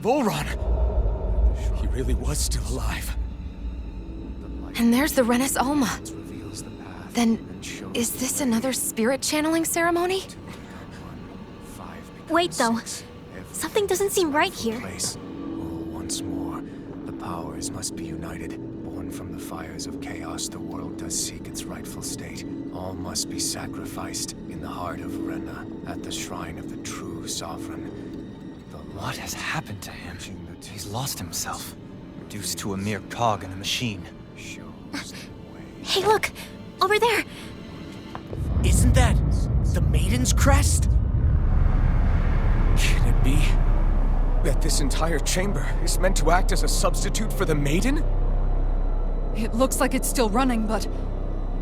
Volron! He really was still alive. And there's the Renis Alma. Then, is this another spirit channeling ceremony? Wait, though. Something doesn't seem right here. Once more, the powers must be united. Born from the fires of chaos, the world does seek its rightful state. All must be sacrificed in the heart of Rena, at the shrine of the true sovereign. What has happened to him? He's lost himself, reduced to a mere cog in a machine. Hey, look! Over there! Isn't that the Maiden's crest? Can it be that this entire chamber is meant to act as a substitute for the Maiden? It looks like it's still running, but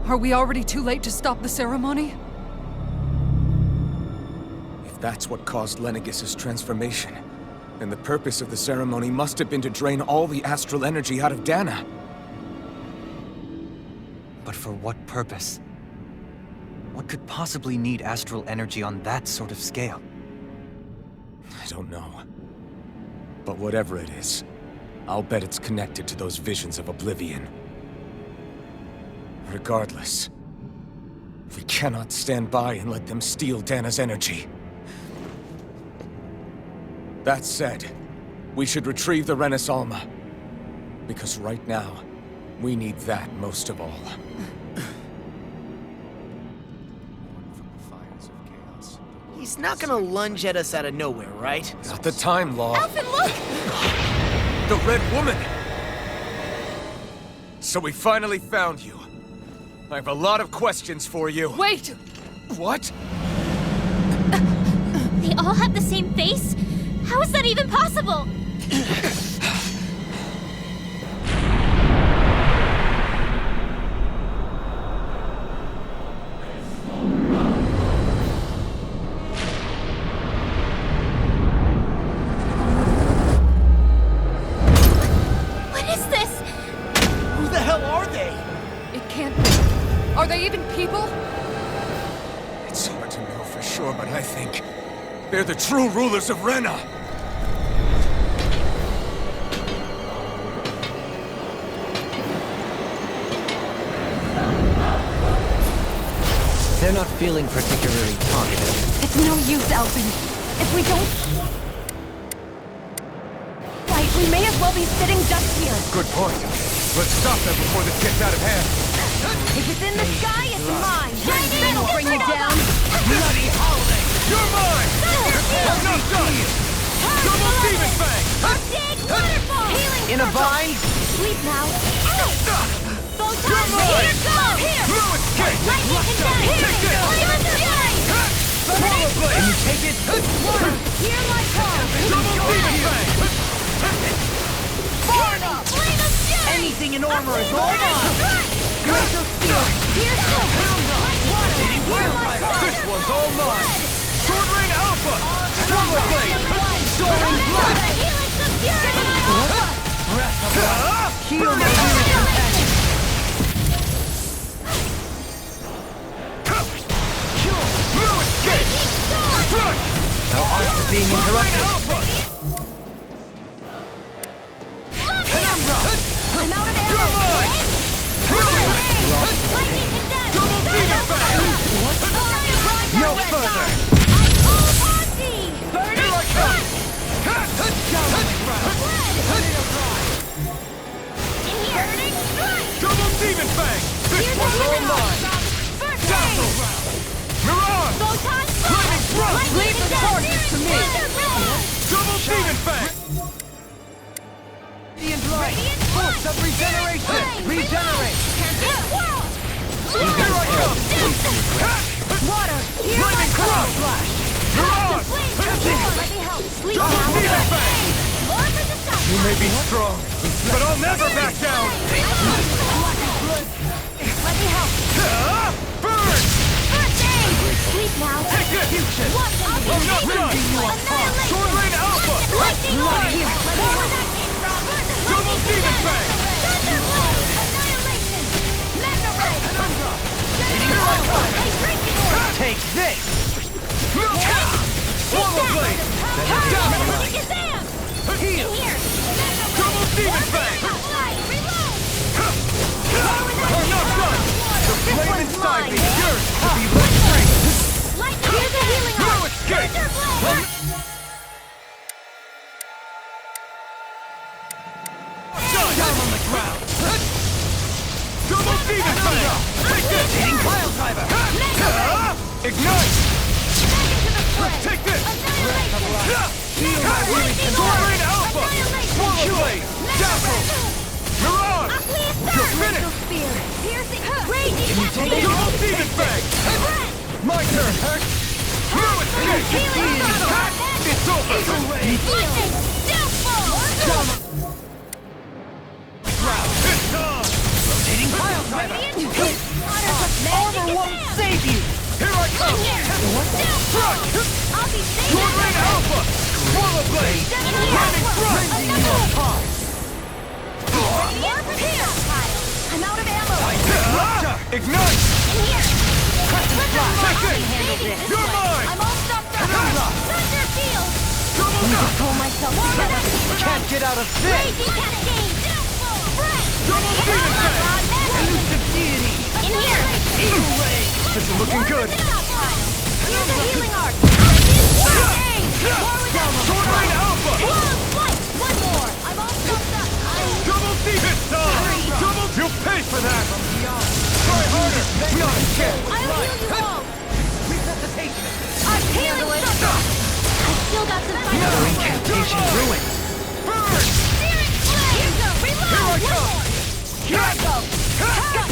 are we already too late to stop the ceremony? If that's what caused Lenegis' transformation, then the purpose of the ceremony must have been to drain all the astral energy out of Dana. But for what purpose? What could possibly need astral energy on that sort of scale? I don't know. But whatever it is, I'll bet it's connected to those visions of oblivion. Regardless, we cannot stand by and let them steal Dana's energy. That said, we should retrieve the Renis Alma. Because right now, we need that most of all. He's not gonna lunge at us out of nowhere, right? Not the time, Law. Alphen, look! The Red Woman! So we finally found you. I have a lot of questions for you. Wait! What? They all have the same face? How is that even possible? What is this? Who the hell are they? It can't be. Are they even people? It's hard to know for sure, but I think they're the true rulers of Rena. They're not feeling particularly targeted. It's no use, Alphen. If we don't... Right, we may as well be sitting ducks here. Good point. Let's stop them before this gets out of hand. If it's in the sky, it's mine. That'll bring you down. Bloody holiday! You're mine! Enough done! Double Demon Fang! Big waterfall! Healing In a vine? Sleep now. Photon! You're mine! Here, go! Here! No escape! Lightning conduct! Here! Take this! Flame of fury! Swallow Blade! Can you take it? Here like home! Double Demon Fang! Far enough! Flame of fury! Anything in armor is all mine! Glacial steel! Here, go! Here like home! This one's all mine! Sword Rain Alpha! Swallow Blade! Soaring blood! Helix of fury! Heal my human companion! No escape! Strike! Thou art being interrupted. I'm out of arrows! Lightning conduct! Double Demon Fang! No further! Here I come! Double Demon Fang! This one's all mine! Dazzle! Mirage! Flaming Thrust! Leave the target to me! Double Demon Fang! Radiant light! Force of regeneration! Regenerate! Here I come! Water! Flaming Thrust! Mirage! Double Demon Fang! You may be strong, but I'll never back down! Let me help! Burn! First aid! Sleep now! Execution! One I'm not done! Annihilation! Sword Rain Alpha! Lightning orb! Here! Double Demon Fang! Thunderbolt! Annihilation! Mega Ray! Here I come! Take this! Swallow Blade! Shazam! Heal! Here! Double Demon Fang! Reload! I'm not done! The flame one's inside me mine. yearns to be let free! Lightning! Here's a healing No arm! escape! Thunder blade! Down on the ground! Double Demon Fang! Take this! Eating pile driver! Ignite! Back into the fray! Take this! Annihilation! Lightning Rain Alpha! Swallow Blade! Dazzle! Mirage! You're finished! Spear! Piercing! Raging! Double Demon Fang! My turn! No escape! It's over! Lightning! Downfall! It's on! Rotating pile driver! Armor won't save you! Here I come! I'll be safe! Sword Rain Alpha! Swallow Blade! Lightning Thrust! I'm out of ammo! Ignite! Take this! You're mine! I'm all stuffed up! Thunder field! Pull myself together! Can't get out of this! Raging cascade! Double Demon Fang! Elusive deity! In here! Eagle ray! This is looking good! Here's a healing arc! Sword Rain Alpha! One more! I'm all stuffed up! Double Demon Song! Double... You'll pay for that! Try harder! Not again! I'll heal you all! Resuscitation! I'm healing stuff! I still got some fight! Another incantation ruined! Burn! Spirit flame! Here I come! Here I go!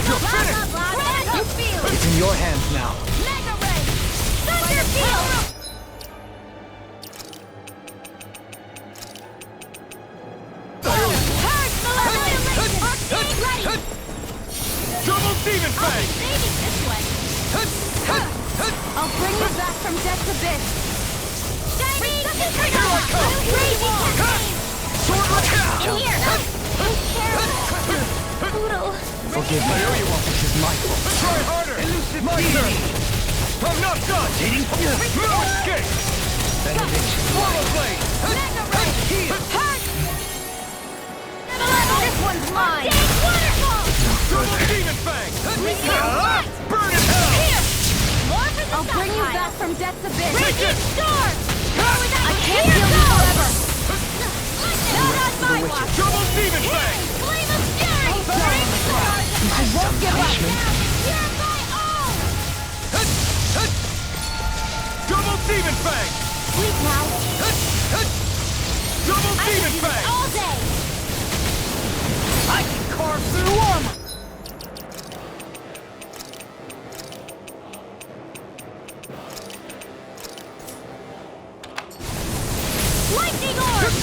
You're finished! Thunder field! It's in your hands now. Mega ray! Thunder field! Purge the annihilation! Arcade ready! Double Demon Fang! Saving this way! I'll bring you back from death's abyss! Shiny! Here I come! Raging cascade! Sword Rain! In here! Take care of Poodle! Forgive me. This is my fault. Try harder! My turn! I'm not done! No escape! Benediction. Swallow Blade! Mega ray! Hurt! This one's mine! Waterfall! Double Demon Fang! What? Burn in hell! Here! More for the I'll bring you back from death's abyss! Raging storm! I can't heal you forever! Not on my watch! Double Demon Fang! Flame of fury! I won't give up! You're my own! Double Demon Fang! Sleep now! Double I Demon can do Fang! this all day! I can carve through armor! Lightning orb!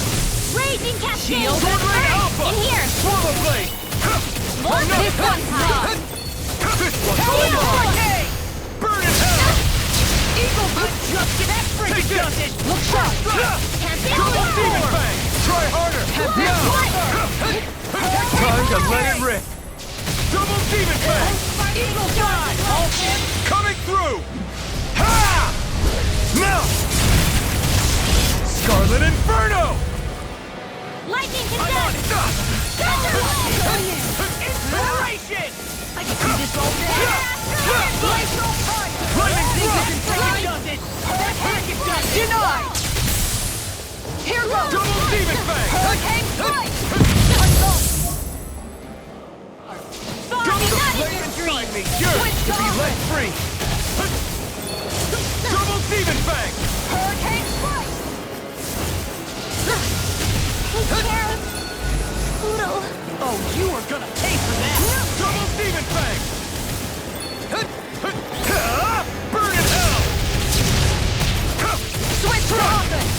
Raging cascade! Shield and Rain Alpha! In here! Swallow Blade! More this one's mine! This one's all mine! Burn in hell! Eagle good justice! That Take freaking this! justice! Look sharp! Can't be Double Demon all Fang! Try harder! Now! Time to let it rip! Double Demon Fang! Eagle God! Coming through! Ha! Now! Scarlet Inferno! Lightning I'm on condemned! it! Inspiration! I can do this all day! Glacial punch! Lightning Thrust! Denied! Here goes! Double Demon Fang! Hurricane strike! Double Flame inside me! Yours to be let free! Double Demon Fang! Hurricane strike! Take care of Poodle. Oh, you are gonna pay for that! Double Demon Fang! Burn in hell! Switch to offense!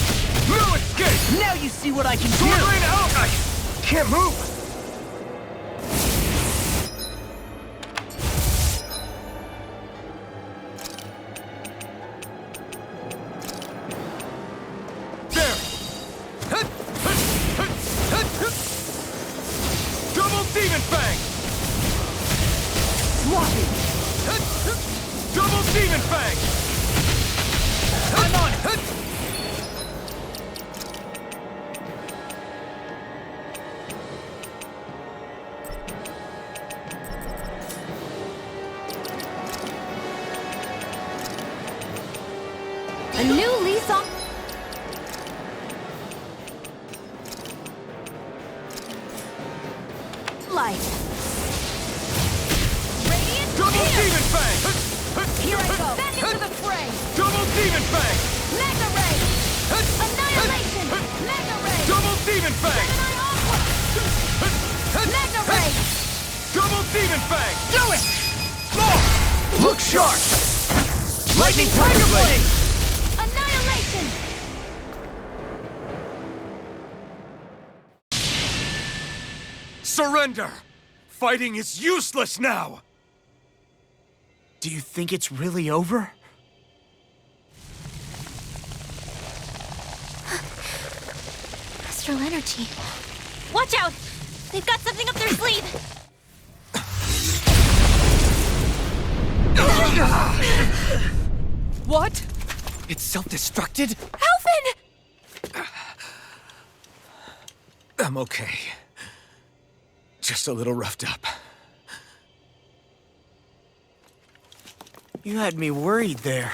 No escape! Now you see what I can Sword do! Rain out! I can't move! There! Double Demon Fang! Swapping! Double Demon Fang! I'm on it! Charge! Lightning Tiger Blade! Annihilation! Surrender! Fighting is useless now! Do you think it's really over? Astral energy. Watch out! They've got something up their sleeve! What? It's self-destructed? Alvin! I'm okay. Just a little roughed up. You had me worried there.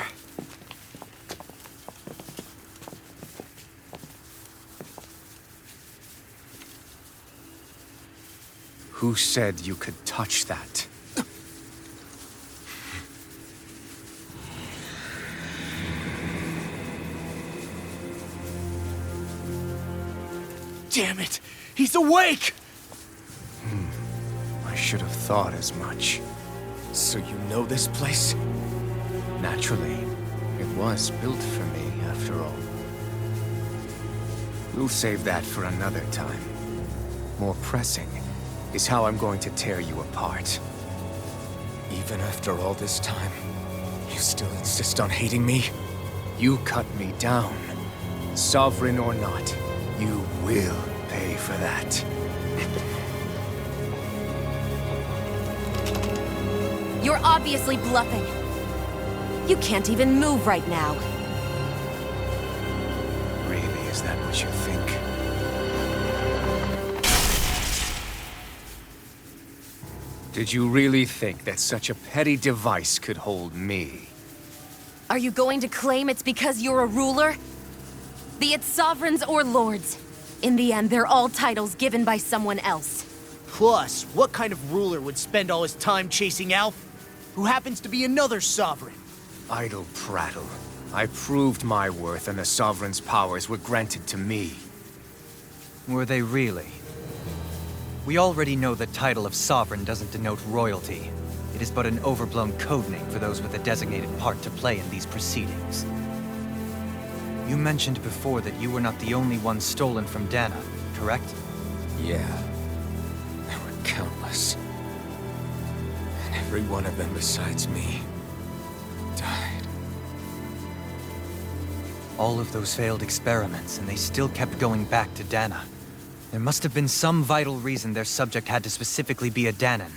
Who said you could touch that? Damn it! He's awake! I should have thought as much. So you know this place? Naturally, it was built for me, after all. We'll save that for another time. More pressing is how I'm going to tear you apart. Even after all this time, you still insist on hating me? You cut me down. Sovereign or not, you will pay for that. You're obviously bluffing. You can't even move right now. Really, is that what you think? Did you really think that such a petty device could hold me? Are you going to claim it's because you're a ruler? Be it sovereigns or lords. In the end, they're all titles given by someone else. Plus, what kind of ruler would spend all his time chasing Alf, who happens to be another sovereign? Idle prattle. I proved my worth and the Sovereign's powers were granted to me. Were they really? We already know the title of Sovereign doesn't denote royalty. It is but an overblown codename for those with a designated part to play in these proceedings. You mentioned before that you were not the only one stolen from Dana, correct? Yeah. There were countless. And every one of them besides me died. All of those failed experiments, and they still kept going back to Dana. There must have been some vital reason their subject had to specifically be a Danan.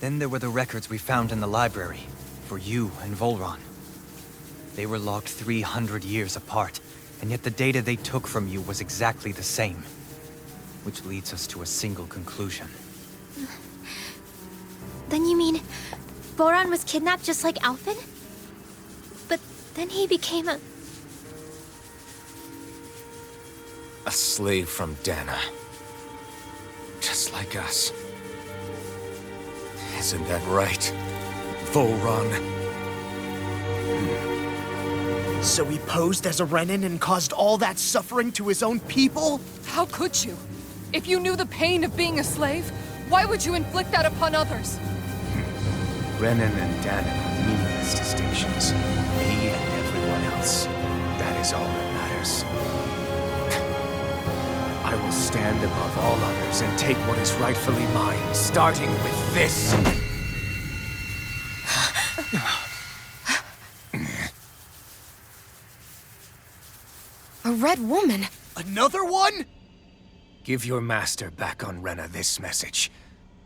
Then there were the records we found in the library, for you and Volron. They were logged 300 years apart, and yet the data they took from you was exactly the same. Which leads us to a single conclusion. Then you mean Boron was kidnapped just like Alvin? But then he became a slave from Dana. Just like us. Isn't that right, Volron? So he posed as a Renin and caused all that suffering to his own people? How could you? If you knew the pain of being a slave, why would you inflict that upon others? Renin and Danan are meaningless distinctions. Me and everyone else. That is all that matters. I will stand above all others and take what is rightfully mine, starting with this. A red woman? Another one? Give your master back on Renna this message.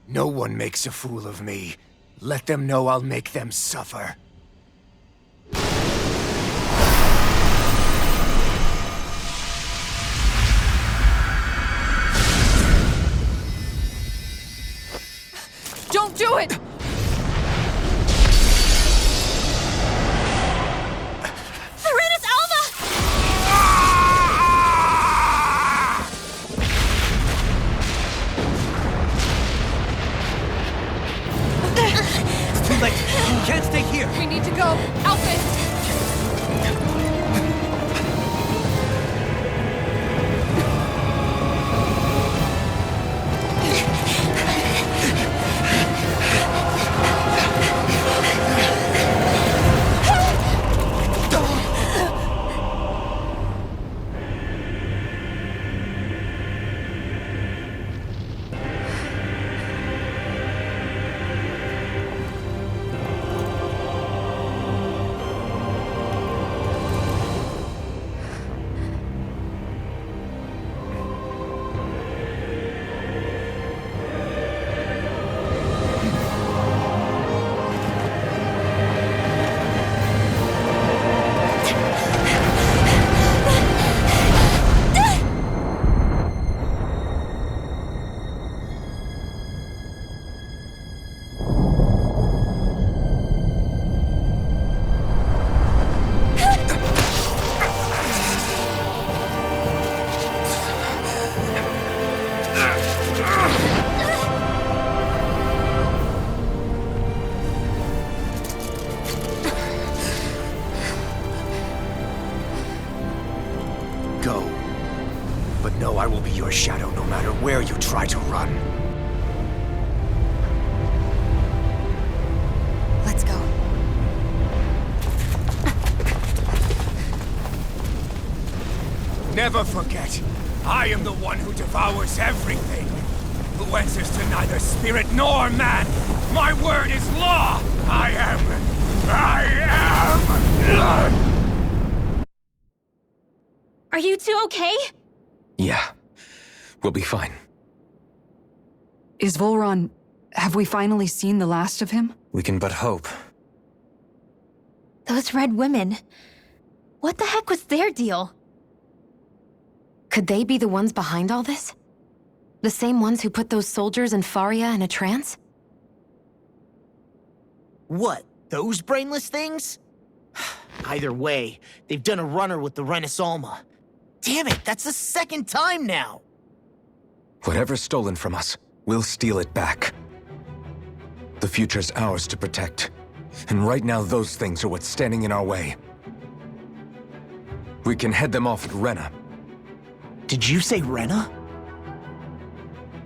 No one makes a fool of me. Let them know I'll make them suffer. Don't do it! Serenus Alva! It's too late! You can't stay here! We go. But know I will be your shadow no matter where you try to run. Let's go. Never forget, I am the one who devours everything. Who answers to neither spirit nor man. My word is law! I am... Are you two okay? Yeah, we'll be fine. Is Volron... have we finally seen the last of him? We can but hope. Those red women. What the heck was their deal? Could they be the ones behind all this? The same ones who put those soldiers in Faria in a trance? What? Those brainless things? Either way, they've done a runner with the Renaissalma. Damn it, that's the second time now! Whatever's stolen from us, we'll steal it back. The future's ours to protect. And right now those things are what's standing in our way. We can head them off at Rena. Did you say Rena?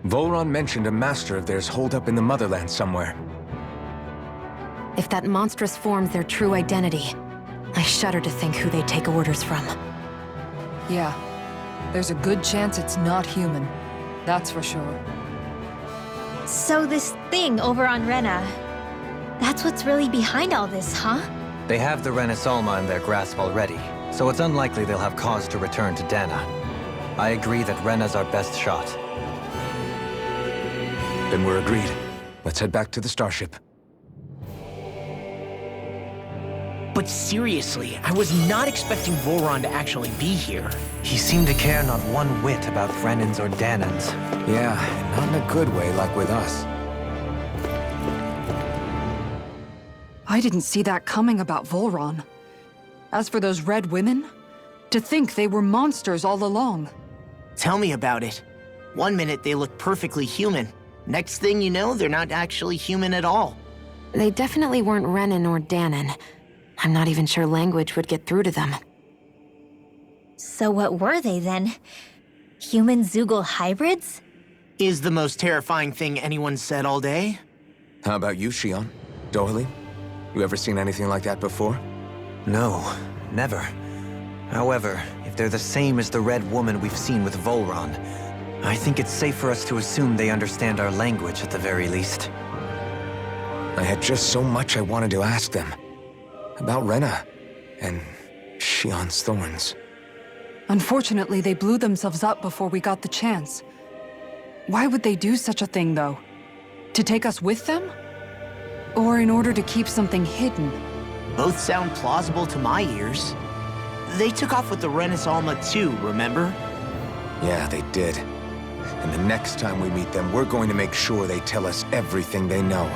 Volron mentioned a master of theirs holed up in the motherland somewhere. If that monstrous form's their true identity, I shudder to think who they take orders from. Yeah. There's a good chance it's not human. That's for sure. So this thing over on Rena, that's what's really behind all this, huh? They have the Renaissalma in their grasp already, so it's unlikely they'll have cause to return to Dana. I agree that Rena's our best shot. Then we're agreed. Let's head back to the starship. But seriously, I was not expecting Volron to actually be here. He seemed to care not one whit about Brennans or Danans. Yeah, and not in a good way like with us. I didn't see that coming about Volron. As for those red women, to think they were monsters all along. Tell me about it. One minute they look perfectly human. Next thing you know, they're not actually human at all. They definitely weren't Renan or Danan. I'm not even sure language would get through to them. So what were they then? Human Zoogle hybrids? Is the most terrifying thing anyone said all day? How about you, Shion? Dohalie? You ever seen anything like that before? No, never. However, if they're the same as the Red Woman we've seen with Volron, I think it's safe for us to assume they understand our language at the very least. I had just so much I wanted to ask them. About Rena, and Shion's thorns. Unfortunately, they blew themselves up before we got the chance. Why would they do such a thing, though? To take us with them? Or in order to keep something hidden? Both sound plausible to my ears. They took off with the Renaissalma too, remember? Yeah, they did. And the next time we meet them, we're going to make sure they tell us everything they know.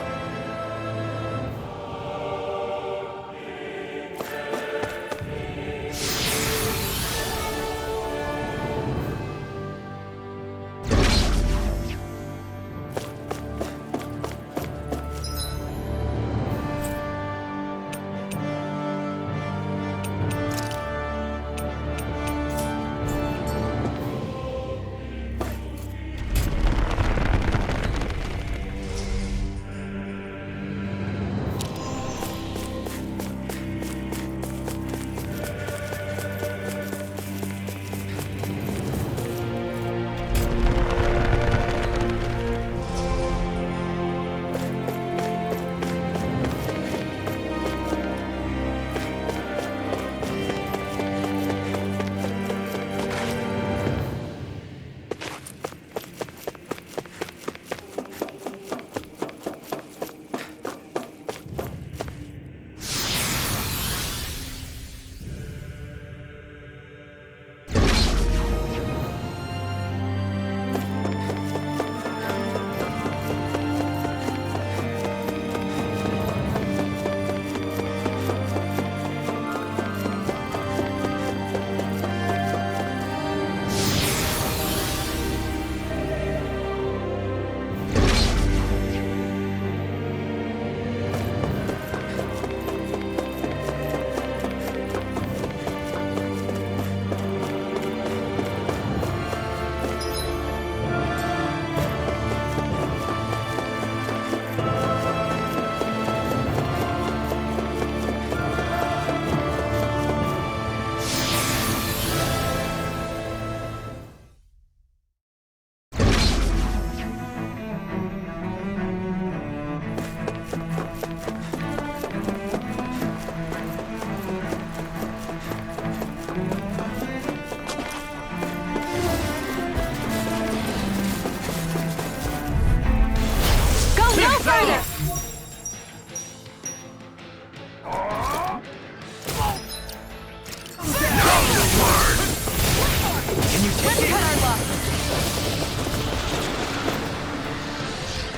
Can you take it? Cut our luck.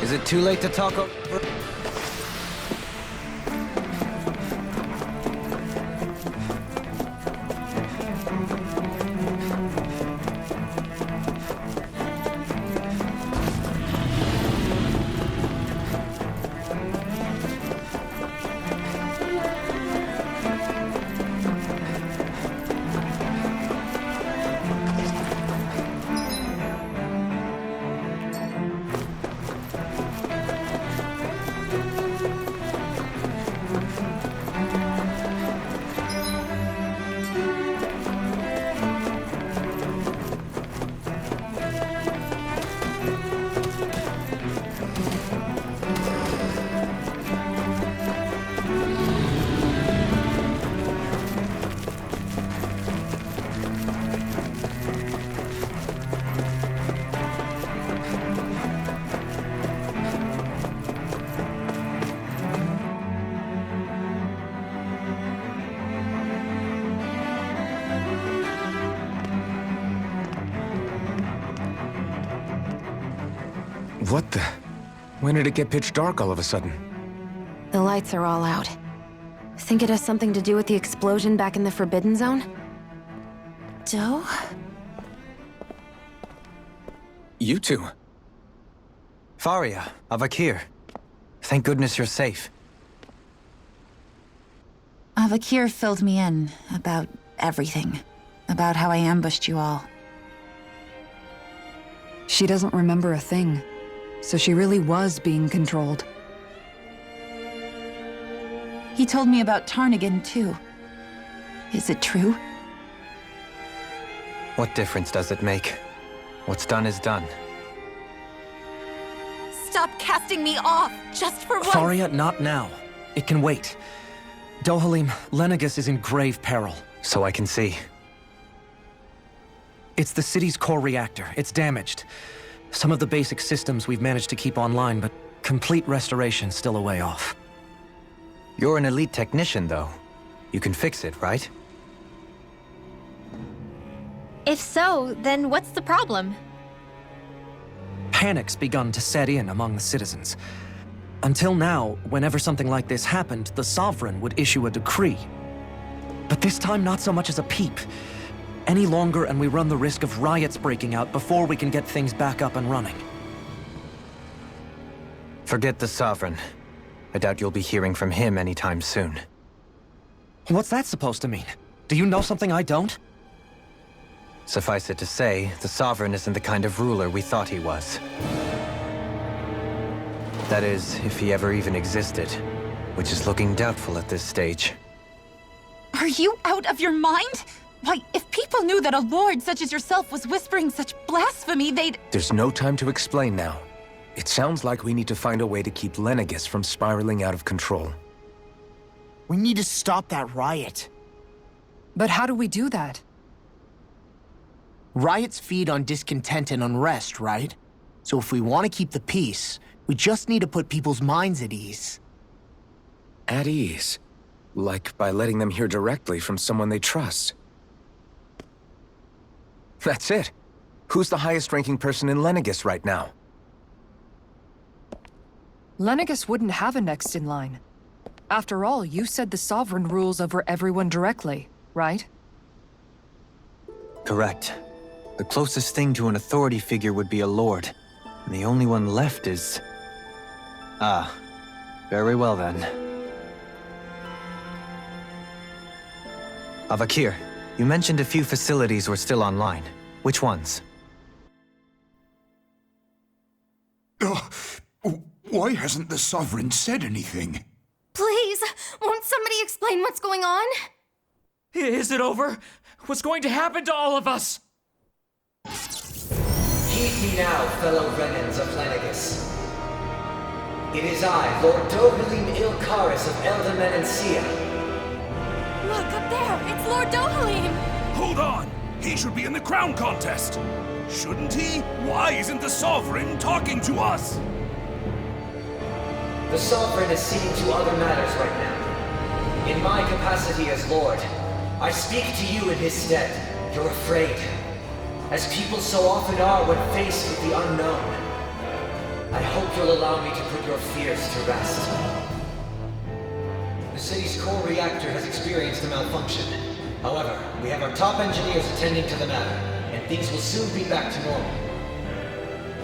Is it too late to talk over? What the? When did it get pitch dark all of a sudden? The lights are all out. Think it has something to do with the explosion back in the Forbidden Zone? Doe? You two. Faria, Avakir. Thank goodness you're safe. Avakir filled me in about everything. About how I ambushed you all. She doesn't remember a thing. So she really was being controlled. He told me about Tarnigan, too. Is it true? What difference does it make? What's done is done. Stop casting me off, just for once! Faria, not now. It can wait. Dohalim, Lenegus is in grave peril. So I can see. It's the city's core reactor. It's damaged. Some of the basic systems we've managed to keep online, but complete restoration's still a way off. You're an elite technician, though. You can fix it, right? If so, then what's the problem? Panic's begun to set in among the citizens. Until now, whenever something like this happened, the Sovereign would issue a decree. But this time, not so much as a peep. Any longer and we run the risk of riots breaking out before we can get things back up and running. Forget the Sovereign. I doubt you'll be hearing from him anytime soon. What's that supposed to mean? Do you know something I don't? Suffice it to say, the Sovereign isn't the kind of ruler we thought he was. That is, if he ever even existed, which is looking doubtful at this stage. Are you out of your mind? Why, if people knew that a lord such as yourself was whispering such blasphemy, they'd— There's no time to explain now. It sounds like we need to find a way to keep Lenegus from spiraling out of control. We need to stop that riot. But how do we do that? Riots feed on discontent and unrest, right? So if we want to keep the peace, we just need to put people's minds at ease. At ease? Like by letting them hear directly from someone they trust. That's it. Who's the highest-ranking person in Lenegus right now? Lenegus wouldn't have a next in line. After all, you said the Sovereign rules over everyone directly, right? Correct. The closest thing to an authority figure would be a lord. And the only one left is... Ah. Very well then. Avakir, you mentioned a few facilities were still online. Which ones? Why hasn't the Sovereign said anything? Please, won't somebody explain what's going on? Is it over? What's going to happen to all of us? Heed me now, fellow Renans of Lenegus. It is I, Lord Dohalim Ilkaris of Eldaman and Sia. Look, up there! It's Lord Dohalim! Hold on! He should be in the crown contest! Shouldn't he? Why isn't the Sovereign talking to us? The Sovereign is seeing to other matters right now. In my capacity as Lord, I speak to you in his stead. You're afraid. as people so often are when faced with the unknown. I hope you'll allow me to put your fears to rest. The city's core reactor has experienced a malfunction. However, we have our top engineers attending to the matter, and things will soon be back to normal.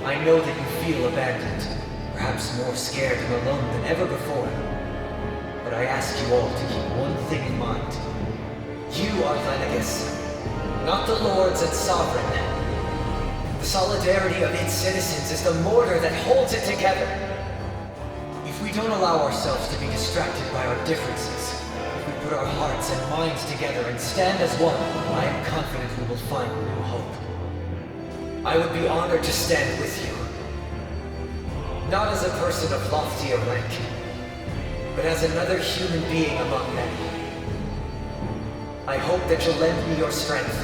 I know that you feel abandoned, perhaps more scared and alone than ever before. But I ask you all to keep one thing in mind. You are Lenegus, not the Lords and Sovereign. The solidarity of its citizens is the mortar that holds it together. If we don't allow ourselves to be distracted by our differences, if we put our hearts and minds together and stand as one, I am confident we will find new hope. I would be honored to stand with you. Not as a person of loftier rank, but as another human being among many. I hope that you'll lend me your strength,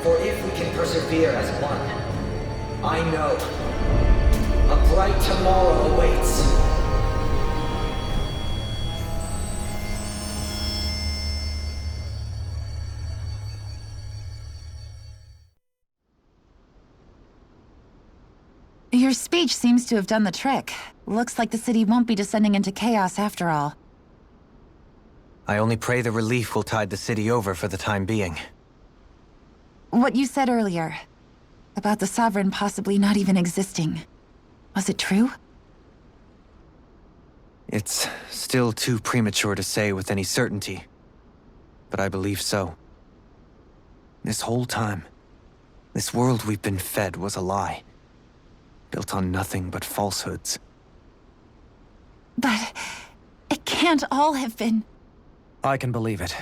for if we can persevere as one, I know a bright tomorrow awaits. Your speech seems to have done the trick. Looks like the city won't be descending into chaos after all. I only pray the relief will tide the city over for the time being. What you said earlier, about the Sovereign possibly not even existing, was it true? It's still too premature to say with any certainty, but I believe so. This whole time, this world we've been fed was a lie, built on nothing but falsehoods. But it can't all have been... I can believe it.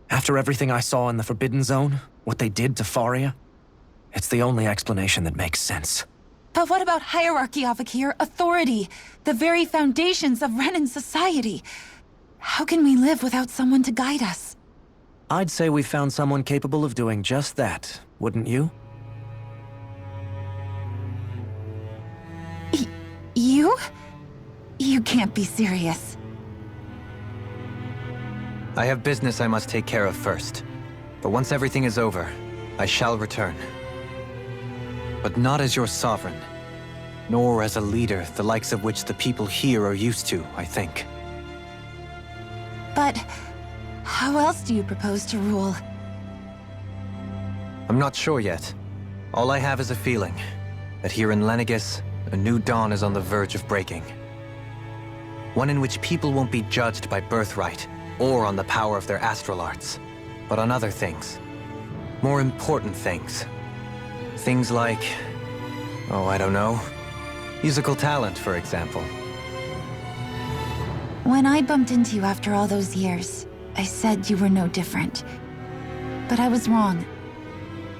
After everything I saw in the Forbidden Zone, what they did to Faria, it's the only explanation that makes sense. But what about hierarchy, Avakir? Authority? The very foundations of Renan society? How can we live without someone to guide us? I'd say we found someone capable of doing just that, wouldn't you? You? You can't be serious. I have business I must take care of first. But once everything is over, I shall return. But not as your sovereign, nor as a leader the likes of which the people here are used to, I think. But how else do you propose to rule? I'm not sure yet. All I have is a feeling that here in Lenegus, a new dawn is on the verge of breaking. One in which people won't be judged by birthright, or on the power of their astral arts, but on other things. More important things. Things like... oh, I don't know. Musical talent, for example. When I bumped into you after all those years, I said you were no different. But I was wrong.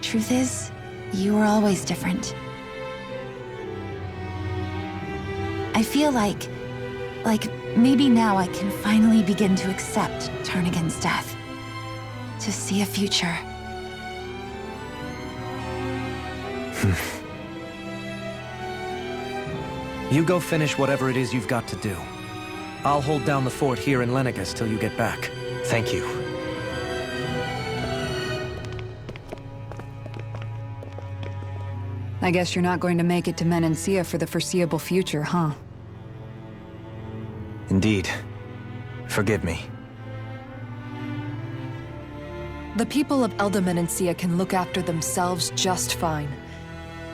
Truth is, you were always different. I feel like maybe now I can finally begin to accept Tarnigan's death. To see a future. You go finish whatever it is you've got to do. I'll hold down the fort here in Lenegus till you get back. Thank you. I guess you're not going to make it to Menancia for the foreseeable future, huh? Indeed. Forgive me. The people of Elda Menancia can look after themselves just fine.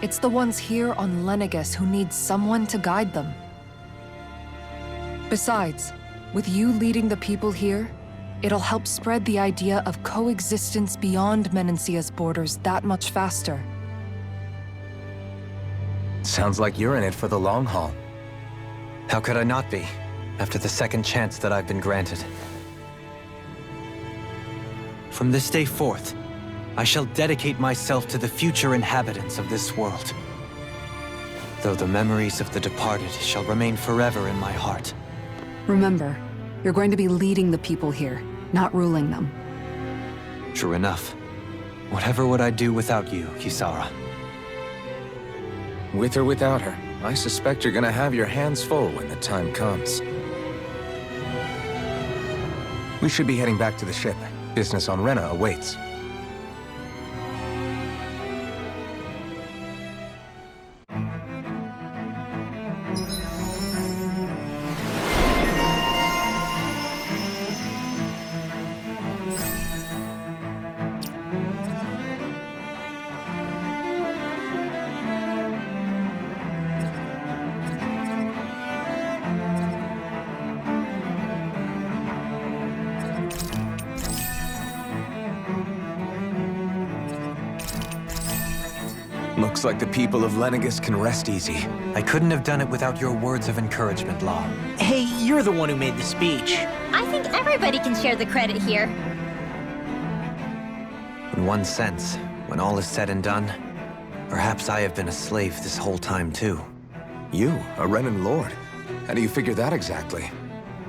It's the ones here on Lenegus who need someone to guide them. Besides, with you leading the people here, it'll help spread the idea of coexistence beyond Menancia's borders that much faster. Sounds like you're in it for the long haul. How could I not be, after the second chance that I've been granted? From this day forth, I shall dedicate myself to the future inhabitants of this world. Though the memories of the departed shall remain forever in my heart. Remember, you're going to be leading the people here, not ruling them. True enough. Whatever would I do without you, Kisara? With or without her, I suspect you're gonna have your hands full when the time comes. We should be heading back to the ship. Business on Rena awaits. Looks like the people of Lenegus can rest easy. I couldn't have done it without your words of encouragement, Law. Hey, you're the one who made the speech. I think everybody can share the credit here. In one sense, when all is said and done, perhaps I have been a slave this whole time too. You, a Renan Lord? How do you figure that exactly?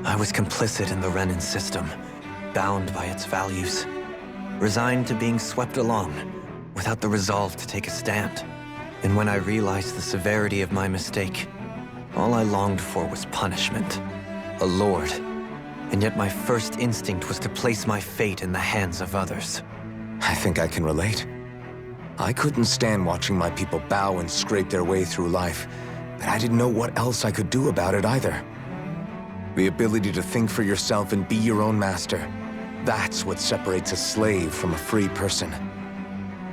I was complicit in the Renan system, bound by its values, resigned to being swept along, without the resolve to take a stand. And when I realized the severity of my mistake, all I longed for was punishment. A lord. And yet my first instinct was to place my fate in the hands of others. I think I can relate. I couldn't stand watching my people bow and scrape their way through life, but I didn't know what else I could do about it either. The ability to think for yourself and be your own master, that's what separates a slave from a free person.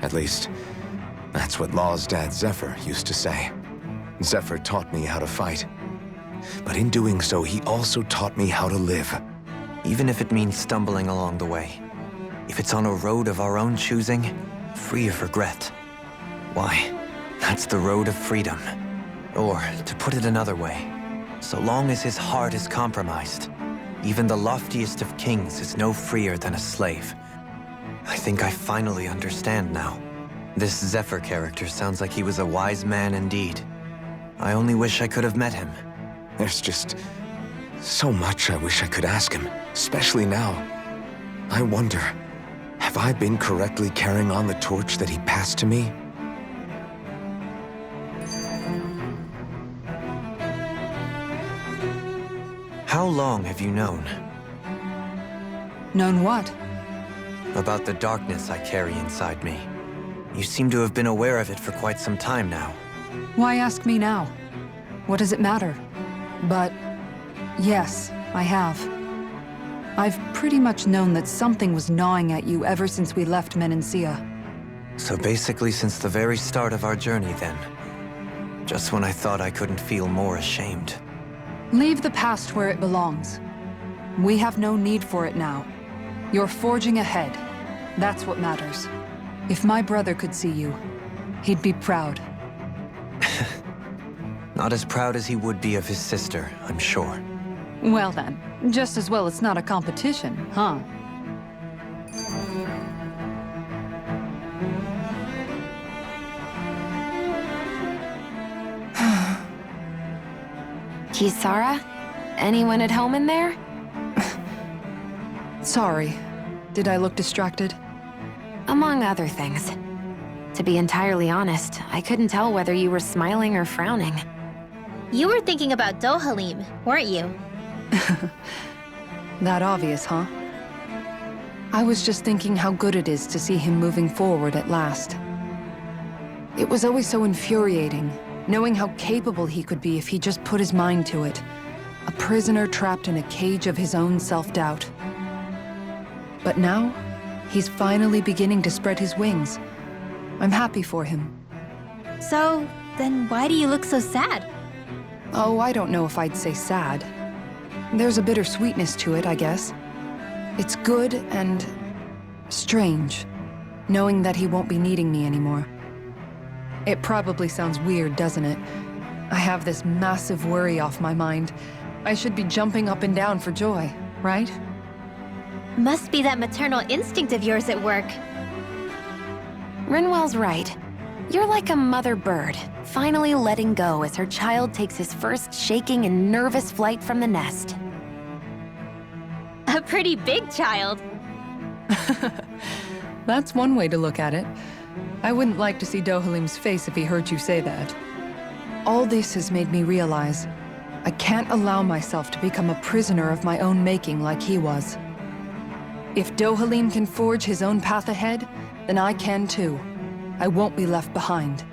At least, that's what Law's dad Zephyr used to say. Zephyr taught me how to fight. But in doing so, he also taught me how to live. Even if it means stumbling along the way. If it's on a road of our own choosing, free of regret. Why, that's the road of freedom. Or, to put it another way, so long as his heart is compromised, even the loftiest of kings is no freer than a slave. I think I finally understand now. This Zephyr character sounds like he was a wise man indeed. I only wish I could have met him. There's just so much I wish I could ask him, especially now. I wonder, have I been correctly carrying on the torch that he passed to me? How long have you known? Known what? About the darkness I carry inside me. You seem to have been aware of it for quite some time now. Why ask me now? What does it matter? But yes, I have. I've pretty much known that something was gnawing at you ever since we left Menancia. So basically since the very start of our journey then. Just when I thought I couldn't feel more ashamed. Leave the past where it belongs. We have no need for it now. You're forging ahead. That's what matters. If my brother could see you, he'd be proud. Not as proud as he would be of his sister, I'm sure. Well then, just as well it's not a competition, huh? Kisara? Anyone at home in there? Sorry. Did I look distracted? Among other things. To be entirely honest, I couldn't tell whether you were smiling or frowning. You were thinking about Dohalim, weren't you? That obvious, huh? I was just thinking how good it is to see him moving forward at last. It was always so infuriating, knowing how capable he could be if he just put his mind to it. A prisoner trapped in a cage of his own self-doubt. But now, he's finally beginning to spread his wings. I'm happy for him. So, then why do you look so sad? Oh, I don't know if I'd say sad. There's a bittersweetness to it, I guess. It's good and strange, knowing that he won't be needing me anymore. It probably sounds weird, doesn't it? I have this massive worry off my mind. I should be jumping up and down for joy, right? Must be that maternal instinct of yours at work. Rinwell's right. You're like a mother bird, finally letting go as her child takes his first shaking and nervous flight from the nest. A pretty big child. That's one way to look at it. I wouldn't like to see Dohalim's face if he heard you say that. All this has made me realize I can't allow myself to become a prisoner of my own making like he was. If Dohalim can forge his own path ahead, then I can too. I won't be left behind.